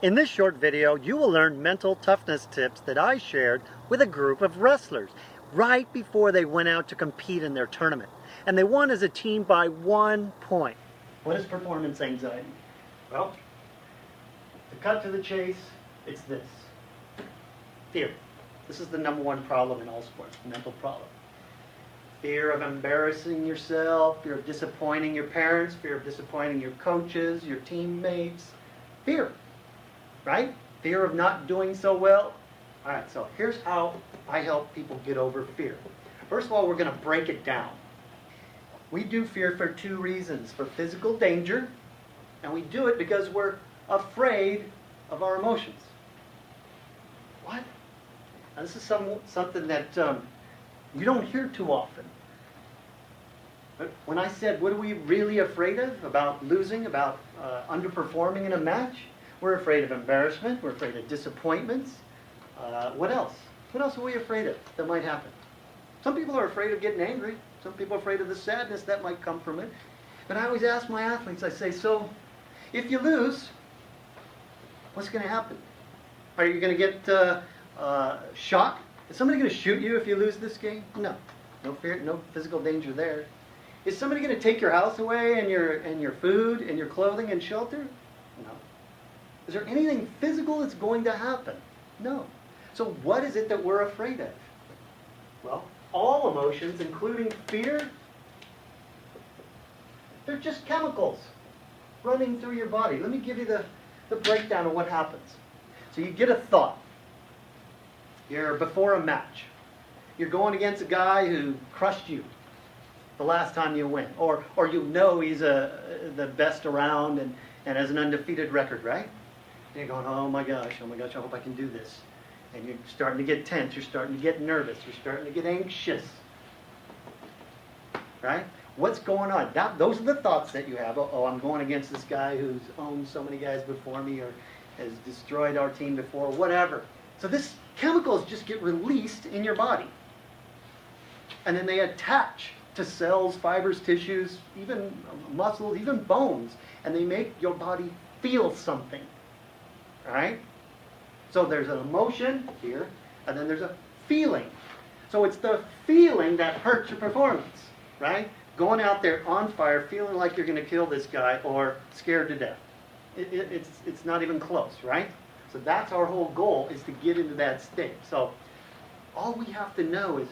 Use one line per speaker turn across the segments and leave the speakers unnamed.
In this short video, you will learn mental toughness tips that I shared with a group of wrestlers right before they went out to compete in their tournament. And they won as a team by 1 point. What is performance anxiety? Well, to cut to the chase, it's this. Fear. This is the #1 problem in all sports, mental problem. Fear of embarrassing yourself, fear of disappointing your parents, fear of disappointing your coaches, your teammates. Fear. Right? Fear of not doing so well. All right, so here's how I help people get over fear. First of all, we're going to break it down. We do fear for 2 reasons. For physical danger, and we do it because we're afraid of our emotions. What? Now, this is something that you don't hear too often. But when I said, what are we really afraid of? About losing, about underperforming in a match? We're afraid of embarrassment. We're afraid of disappointments. What else? What else are we afraid of that might happen? Some people are afraid of getting angry. Some people are afraid of the sadness that might come from it. But I always ask my athletes, I say, so if you lose, what's going to happen? Are you going to get shot? Is somebody going to shoot you if you lose this game? No. No fear, no physical danger there. Is somebody going to take your house away and your food and your clothing and shelter? No. Is there anything physical that's going to happen? No. So what is it that we're afraid of? Well, all emotions, including fear, they're just chemicals running through your body. Let me give you the breakdown of what happens. So you get a thought. You're before a match. You're going against a guy who crushed you the last time you went. Or you know he's the best around and has an undefeated record, right? And you're going, oh my gosh, I hope I can do this. And you're starting to get tense, you're starting to get nervous, you're starting to get anxious. Right? What's going on? Those are the thoughts that you have. Oh, I'm going against this guy who's owned so many guys before me or has destroyed our team before, whatever. So this chemicals just get released in your body. And then they attach to cells, fibers, tissues, even muscles, even bones. And they make your body feel something. All right? So there's an emotion here, and then there's a feeling. So it's the feeling that hurts your performance, right? Going out there on fire, feeling like you're going to kill this guy, or scared to death. It's not even close, right? So that's our whole goal, is to get into that state. So all we have to know is,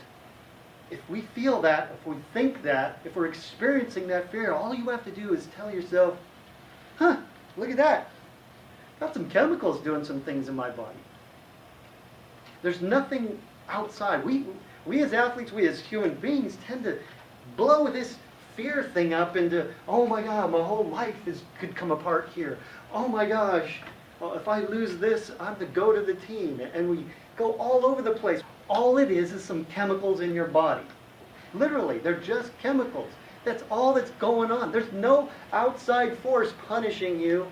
if we feel that, if we think that, if we're experiencing that fear, all you have to do is tell yourself, huh, look at that. Got some chemicals doing some things in my body. There's nothing outside. We as athletes, we as human beings tend to blow this fear thing up into, oh my God, my whole life could come apart here. Oh my gosh, well, if I lose this, I'm the goat of the team. And we go all over the place. All it is some chemicals in your body. Literally, they're just chemicals. That's all that's going on. There's no outside force punishing you.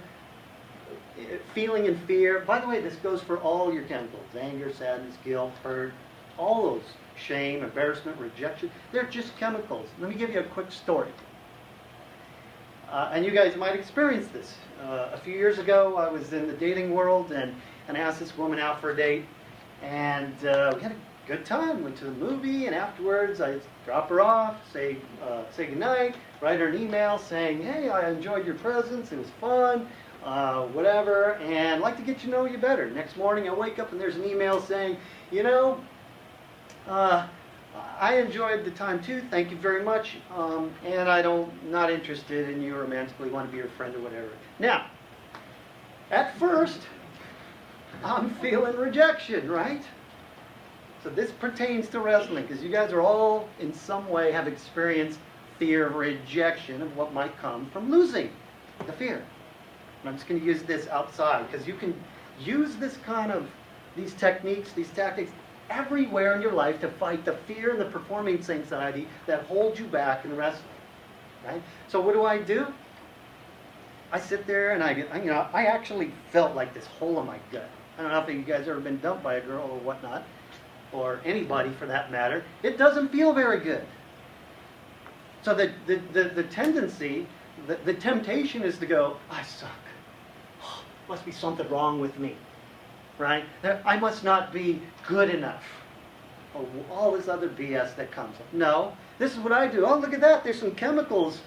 Feeling and fear. By the way, this goes for all your chemicals. Anger, sadness, guilt, hurt, all those. Shame, embarrassment, rejection. They're just chemicals. Let me give you a quick story. And you guys might experience this. A few years ago, I was in the dating world, and I asked this woman out for a date. And we had a good time. Went to the movie, and afterwards I drop her off, say goodnight, write her an email saying, hey, I enjoyed your presence. It was fun. Whatever, and I'd like to get to know you better. Next morning I wake up and there's an email saying, you know, I enjoyed the time too, thank you very much, and not interested in you romantically, want to be your friend or whatever. Now, at first, I'm feeling rejection, right? So this pertains to wrestling, because you guys are all in some way have experienced fear of rejection of what might come from losing, the fear. I'm just going to use this outside, because you can use these techniques, these tactics, everywhere in your life to fight the fear and the performance anxiety that holds you back in wrestling. Right? So what do? I sit there and I actually felt like this hole in my gut. I don't know if you guys have ever been dumped by a girl or whatnot, or anybody for that matter. It doesn't feel very good. So the tendency, the temptation is to go, I suck. Must be something wrong with me, right? I must not be good enough. Oh, all this other BS that comes up. No, this is what I do. Oh, look at that. There's some chemicals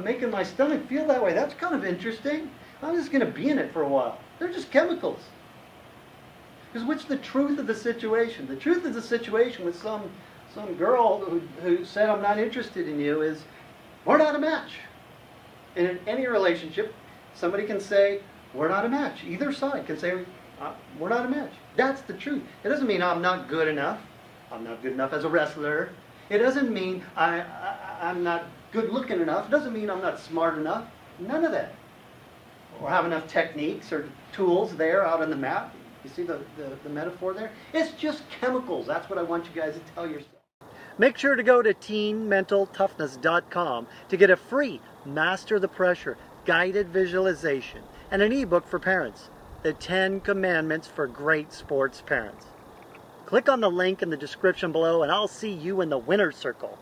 making my stomach feel that way. That's kind of interesting. I'm just going to be in it for a while. They're just chemicals. Because what's the truth of the situation? The truth of the situation with some girl who said, I'm not interested in you, is we're not a match. And in any relationship, somebody can say, we're not a match. Either side can say, we're not a match. That's the truth. It doesn't mean I'm not good enough. I'm not good enough as a wrestler. It doesn't mean I'm not good looking enough. It doesn't mean I'm not smart enough. None of that. Or have enough techniques or tools there out on the map. You see the metaphor there? It's just chemicals. That's what I want you guys to tell yourself. Make sure to go to teenmentaltoughness.com to get a free Master the Pressure guided visualization and an ebook for parents, The 10 Commandments for Great Sports Parents. Click on the link in the description below and I'll see you in the winner's circle.